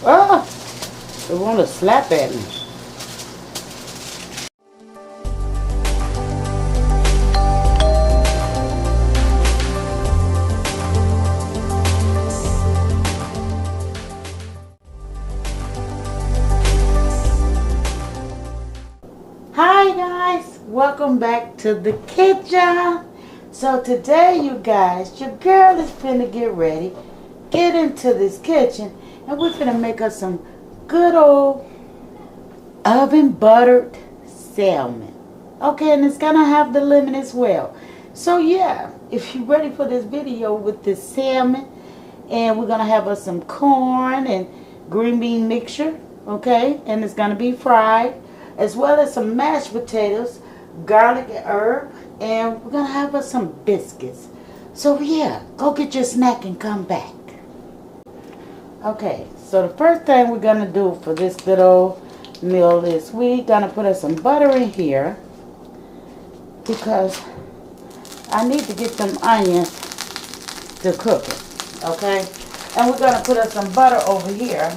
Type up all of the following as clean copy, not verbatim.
Oh, they want to slap at me. Hi guys, welcome back to the kitchen. So today you guys, your girl is finna get ready, get into this kitchen, and we're finna make us some good old oven buttered salmon. Okay, and it's gonna have the lemon as well. So yeah, if you're ready for this video with this salmon, and we're gonna have us some corn and green bean mixture, okay, and it's gonna be fried, as well as some mashed potatoes, garlic and herb, and we're gonna have us some biscuits. So yeah, go get your snack and come back. Okay, so the first thing we're gonna do for this good old meal is we're gonna put us some butter in here, because I need to get some onions to cook it, okay? And we're gonna put us some butter over here,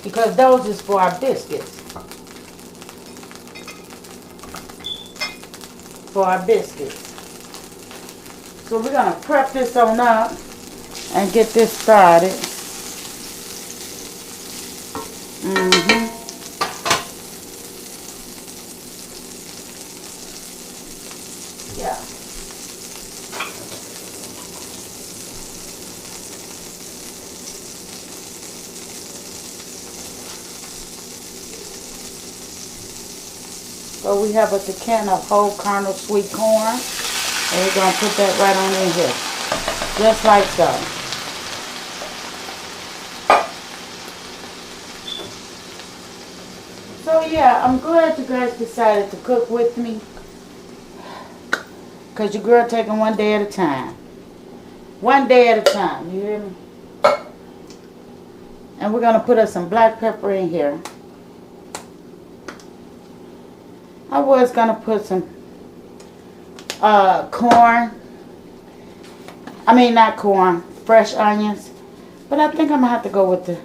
because those is for our biscuits. For our biscuits. So we're gonna prep this on up and get this started. Yeah. So we have us a can of whole kernel sweet corn, and we're going to put that right on in here, just like so. So yeah, I'm glad you guys decided to cook with me, because your girl taking one day at a time. One day at a time, you hear me? And we're going to put us some black pepper in here. I was going to put some corn. I mean, not corn, fresh onions. But I think I'm going to have to go with the,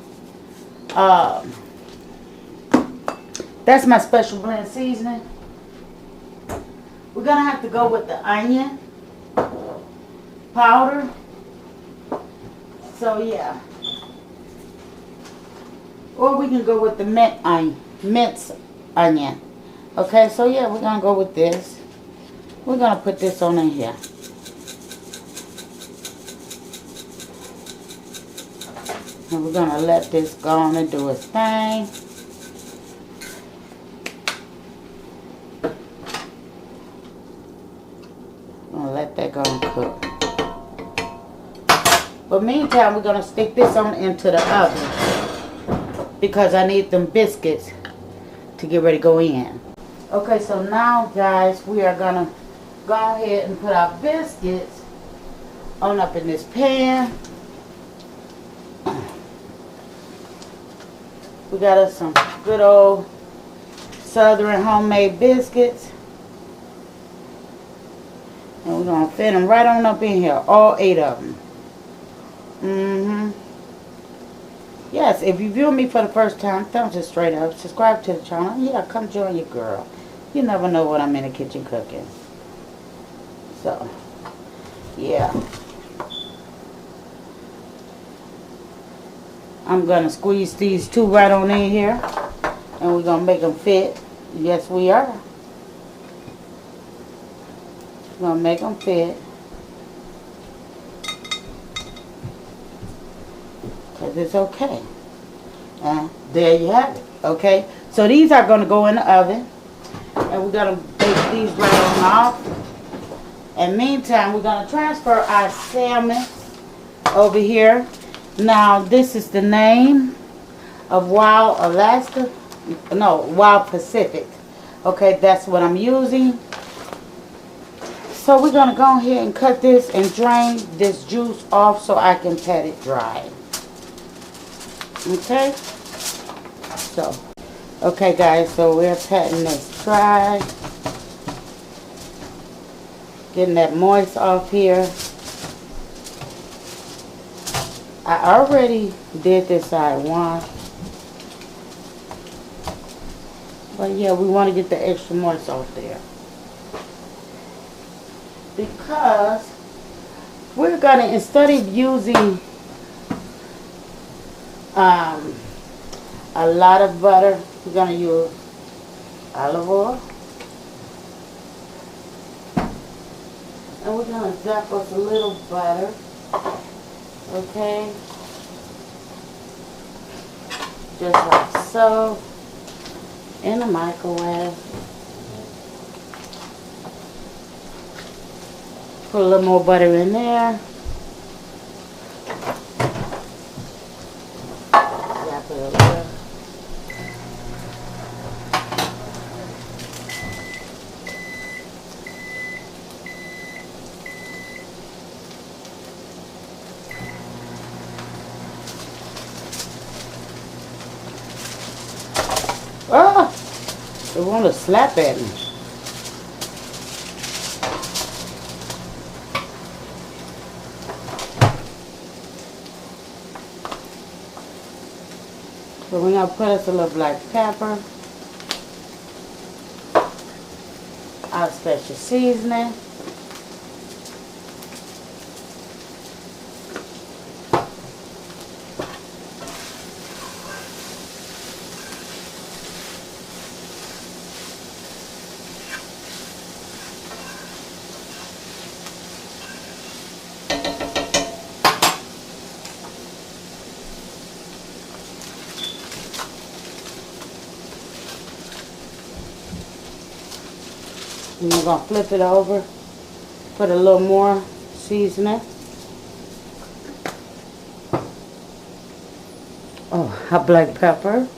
that's my special blend seasoning. We're going to have to go with the onion powder. So, yeah. Or we can go with the minced onion. Okay, so yeah, we're going to go with this. We're going to put this on in here. And we're going to let this go on and do its thing. I'm going to let that go and cook. But meantime, we're going to stick this on into the oven, because I need them biscuits to get ready to go in. Okay, so now guys, we are going to go ahead and put our biscuits on up in this pan. We got us some good old Southern homemade biscuits. And we're going to fit them right on up in here, all 8 of them. Yes, if you view me for the first time, thumbs it straight up. Subscribe to the channel. Yeah, come join your girl. You never know what I'm in the kitchen cooking. So, yeah. I'm going to squeeze these 2 right on in here. And we're going to make them fit. Yes, we are. We're going to make them fit. Because it's okay. And there you have it. Okay. So these are going to go in the oven. And we're going to bake these right on off. And meantime, we're going to transfer our salmon over here. Now, this is the name of Wild Alaska. No, Wild Pacific. Okay, that's what I'm using. So we're going to go ahead and cut this and drain this juice off so I can pat it dry. Okay. So, okay guys, so we're patting this dry. Getting that moist off here. I already did this side one. But yeah, we want to get the extra moist off there. Because we're going to, instead of using a lot of butter, we're going to use olive oil. And we're going to zap us a little butter. Okay? Just like so. In the microwave. Put a little more butter in there. Zap it a little. Oh! They want to slap at me. So we're going to put us a little black pepper. Our special seasoning. And we're going to flip it over, put a little more seasoning. Oh, a black pepper.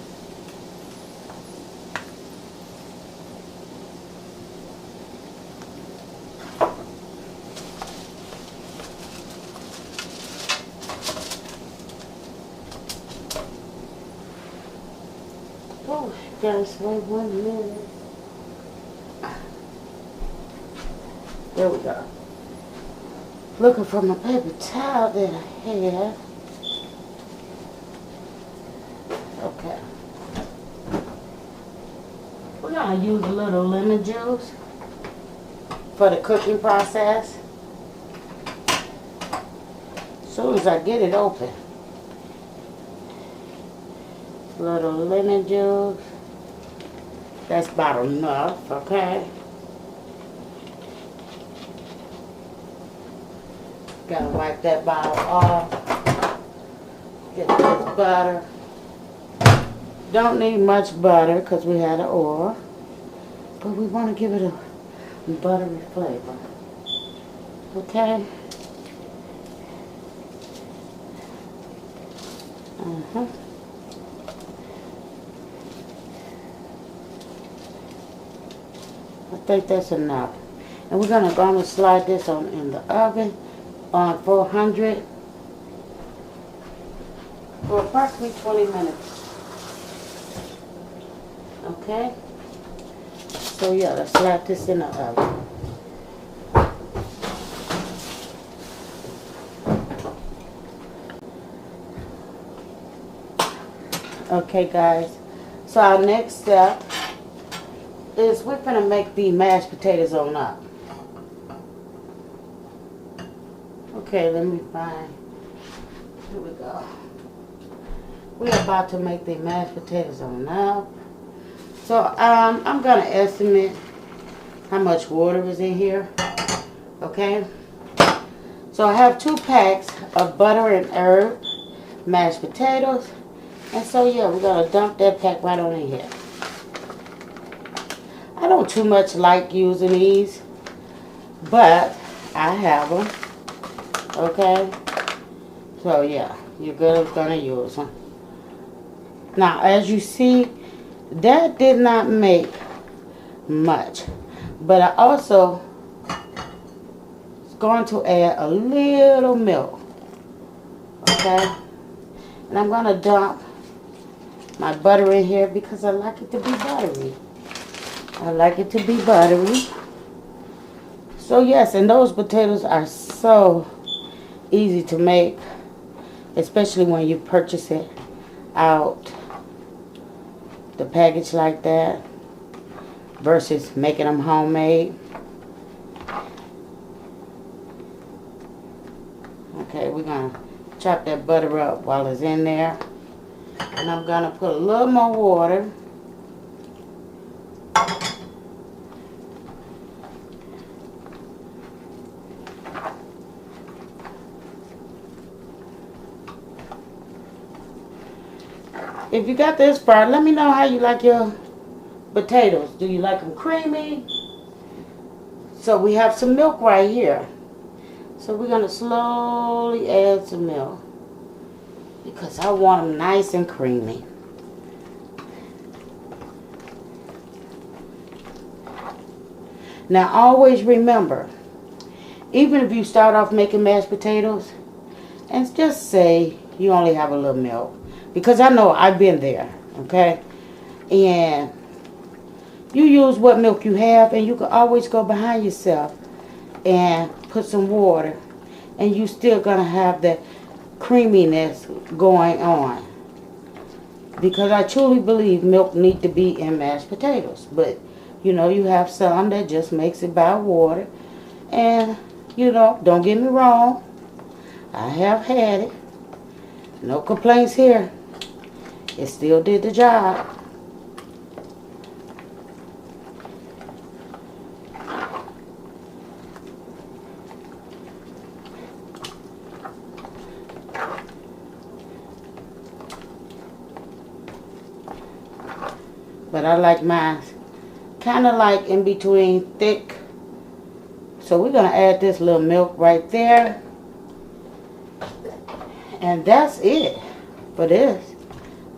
Oh, guys, wait 1 minute. There we go. Looking for my paper towel that I had. Okay. We're going to use a little lemon juice for the cooking process. As soon as I get it open. A little lemon juice. That's about enough, okay? Gotta wipe that bottle off. Get this butter. Don't need much butter because we had an oil. But we want to give it a buttery flavor. Okay? I think that's enough. And we're going to slide this on in the oven on 400 for approximately 20 minutes. Okay? So yeah, let's slide this in the oven. Okay guys, so our next step is we're going to make the mashed potatoes on up. Okay, let me find, here we go. We're about to make the mashed potatoes on up. So I'm going to estimate how much water is in here. Okay. So I have 2 packs of butter and herb mashed potatoes. And so yeah, we're going to dump that pack right on in here. I don't too much like using these, but I have them. Okay, so yeah, you're gonna use them. Now, as you see, that did not make much, but I also is going to add a little milk. Okay, and I'm gonna dump my butter in here because I like it to be buttery. I like it to be buttery. So yes, and those potatoes are so easy to make. especially when you purchase it out the package like that versus making them homemade. Okay, we're gonna chop that butter up while it's in there, and I'm gonna put a little more water. If you got this part, let me know how you like your potatoes. Do you like them creamy? So we have some milk right here. So we're going to slowly add some milk because I want them nice and creamy. Now always remember, even if you start off making mashed potatoes, and just say you only have a little milk, because I know I've been there, okay? And you use what milk you have, and you can always go behind yourself and put some water, and you still gonna have that creaminess going on. Because I truly believe milk need to be in mashed potatoes, but you know, you have some that just makes it by water. And you know, don't get me wrong, I have had it. No complaints here. It still did the job. But I like mine kind of like in between thick. So we're going to add this little milk right there. And that's it for this.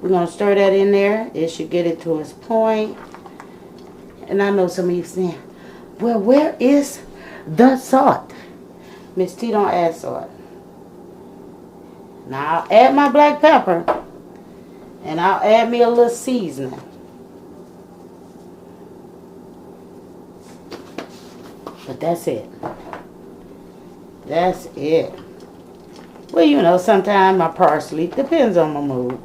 We're going to stir that in there. It should get it to its point. And I know some of you saying, well, where is the salt? Mrs.T don't add salt. Now I'll add my black pepper. And I'll add me a little seasoning. But that's it. That's it. Well, you know, sometimes my parsley depends on my mood.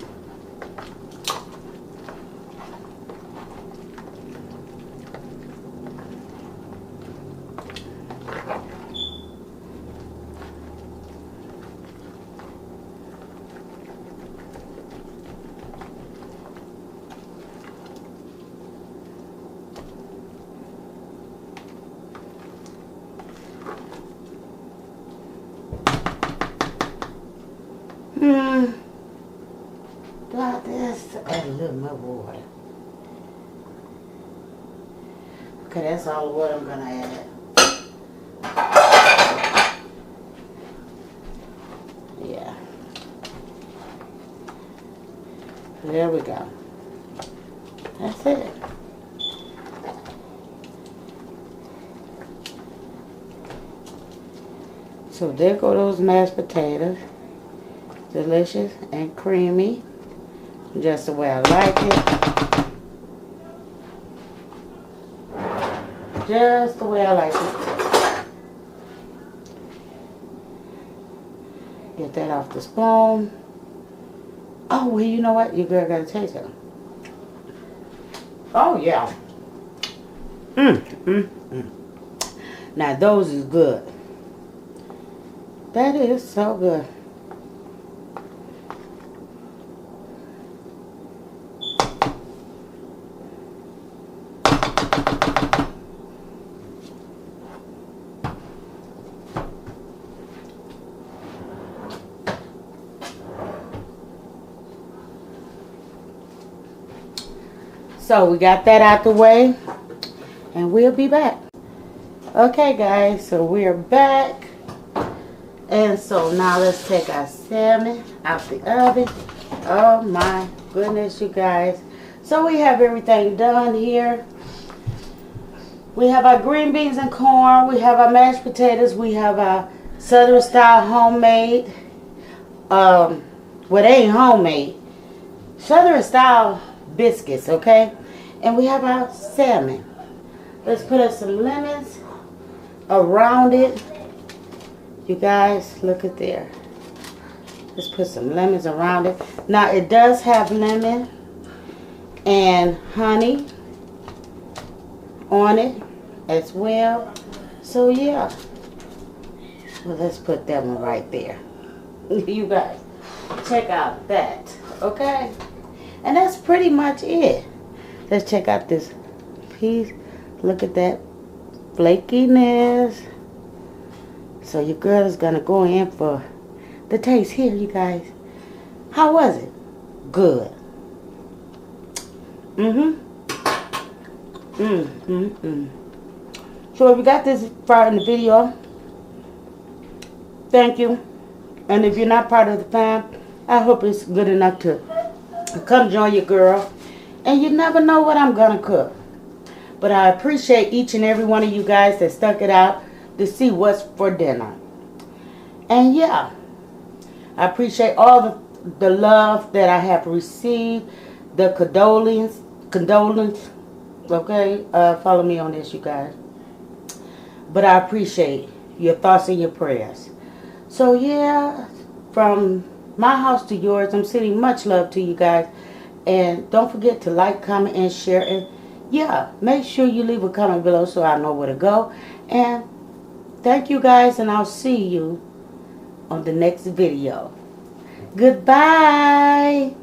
Like this, add a little more water. Okay, that's all the water I'm gonna add. Yeah. There we go. That's it. So there go those mashed potatoes. Delicious and creamy. Just the way I like it. Just the way I like it. Get that off the spoon. Oh, well, you know what? Your girl got to taste it. Oh, yeah. Now, those is good. That is so good. So we got that out the way, and we'll be back. Okay, guys, so we're back. And so now let's take our salmon out the oven. Oh my goodness, you guys. So we have everything done here. We have our green beans and corn. We have our mashed potatoes. We have our Southern style homemade. Well, they ain't homemade. Southern style biscuits, okay? And we have our salmon. Let's put up some lemons around it. You guys, look at there. Let's put some lemons around it. Now it does have lemon and honey on it as well. So yeah. Well, let's put that one right there. You guys, check out that. Okay? And that's pretty much it. Let's check out this piece. Look at that flakiness. So your girl is going to go in for the taste here, you guys. How was it? Good. So if you got this far in the video, thank you. And if you're not part of the fam, I hope it's good enough to come join your girl. And you never know what I'm going to cook. But I appreciate each and every one of you guys that stuck it out to see what's for dinner. And yeah, I appreciate all the love that I have received, the condolence. Okay, follow me on this, you guys. But I appreciate your thoughts and your prayers. So yeah, from my house to yours, I'm sending much love to you guys. And don't forget to like, comment, and share. And yeah, make sure you leave a comment below so I know where to go. And thank you guys, and I'll see you on the next video. Goodbye.